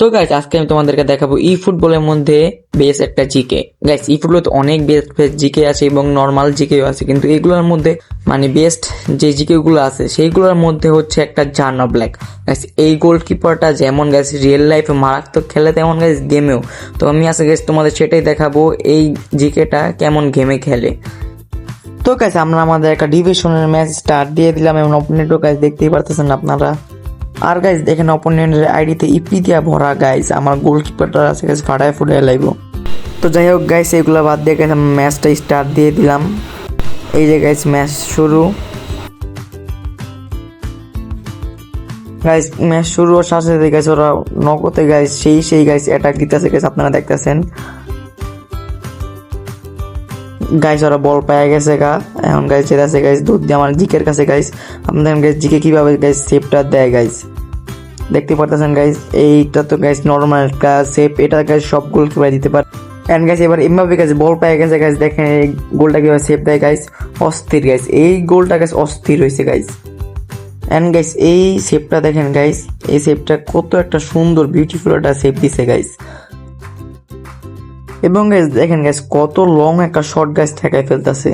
তো গাইস আজকে আমি তোমাদেরকে দেখাবো ই ফুটবলের মধ্যে বেস একটা জিকে। গাইস ই ফুটবলে তো অনেক বেস্ট জিকে আছে এবং নর্মাল জিকেও আছে, কিন্তু এগুলোর মধ্যে মানে বেস্ট যে জিকে গুলো আছে সেইগুলোর মধ্যে হচ্ছে একটা জানা ব্ল্যাক। গাইস এই গোলকিপারটা যেমন গাইস রিয়েল লাইফে মারাত্মক খেলে তেমন গাইস গেমেও। তো আমি আজকে গাইস তোমাদের সেটাই দেখাবো এই জিকেটা কেমন গেমে খেলে। তো গাইস আমরা আমাদের একটা ডিভিশনের ম্যাচ স্টার্ট দিয়ে দিলাম এবং অপোনেন্টও গাইস দেখতেই পারতেছেন আপনারা। আর গাইস দেখেন অপোনেন্টের আইডিতে ইপি দিয়া ভরা গাইস, আমার গোলকিপারটা আছে গাইস ফাটায় ফুটায় লাইব। তো যাই হোক গাইস এগুলো বাদ দিয়ে গাইস আমি ম্যাচটা স্টার্ট দিয়ে দিলাম। এই যে গাইস ম্যাচ শুরু। গাইস ম্যাচ শুরু হওয়ার সাথে সাথে গাইস ওরা নগদে গাইস সেই গাইস অ্যাটাক দিতেছে গাইস, আপনারা দেখতেছেন। গাইস ওরা বল পেয়ে গেছে গা, এখন গাইস যেতেছে গাইস দুধ দিয়ে আমার জিকের কাছে গাইস। আপনাদের গাইস জিকে কিভাবে গাইস সেভটা দেয় গাইস দেখতে পারতেছেন গাইস। এইটা তো গাইস নরমাল একটা সেভ, এটা গাইস সব গোল কিভাবে দিতে পারে। এন্ড গাইস এবার এমবাপে গাইস বল পেয়ে গেছে গাইস, দেখেন এই গোলটা কিভাবে সেভ দেয় গাইস, অস্থির গাইস। এই গোলটা গাইস অস্থির হয়েছে গাইস। এন্ড গাইস এই সেভটা দেখেন গাইস, এই সেভটা কত একটা সুন্দর বিউটিফুল একটা সেভ দিছে গাইস। এবং গাইস দেখেন গাইস কত লং একটা শট গাইস ঠেকাই ফেলতেছে।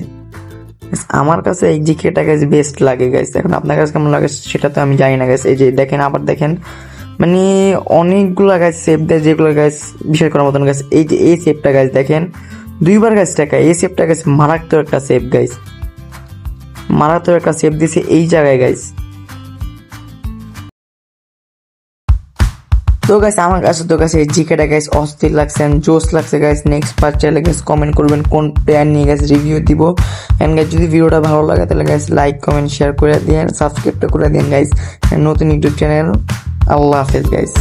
আমার কাছে এই জিকেটা গাইস বেস্ট লাগে গাইস। এখন আপনার কাছে কেমন লাগে সেটা তো আমি জানি না গাইস। এই যে দেখেন আবার দেখেন মানে অনেকগুলো গাইস সেভ দেয় যেগুলো গাইস বিষয় করার মতন গাইস। এই যে এই সেভটা গাইস দেখেন দুইবার গাইস ঠেকায়, এই সেভটা গাইস মারাত্মক একটা সেভ গাইস, মারাত্মক একটা সেভ দিছে এই জায়গায় গাইস। তো গাইস আমার কাছে তো গাইস এই জিকেটা গাইস অস্থির লাগছে, জোস লাগছে গাইস। নেক্সট পার্ট চাইলে গাইস কমেন্ট করবেন কোন প্লেয়ার নিয়ে গাইস রিভিউ দিব। এন্ড গাইস যদি ভিডিওটা ভালো লাগে তাহলে গাইস লাইক কমেন্ট শেয়ার করে দিন, সাবস্ক্রাইবটা করে দিন গাইস নতুন ইউটিউব চ্যানেল। আল্লাহ হাফেজ গাইস।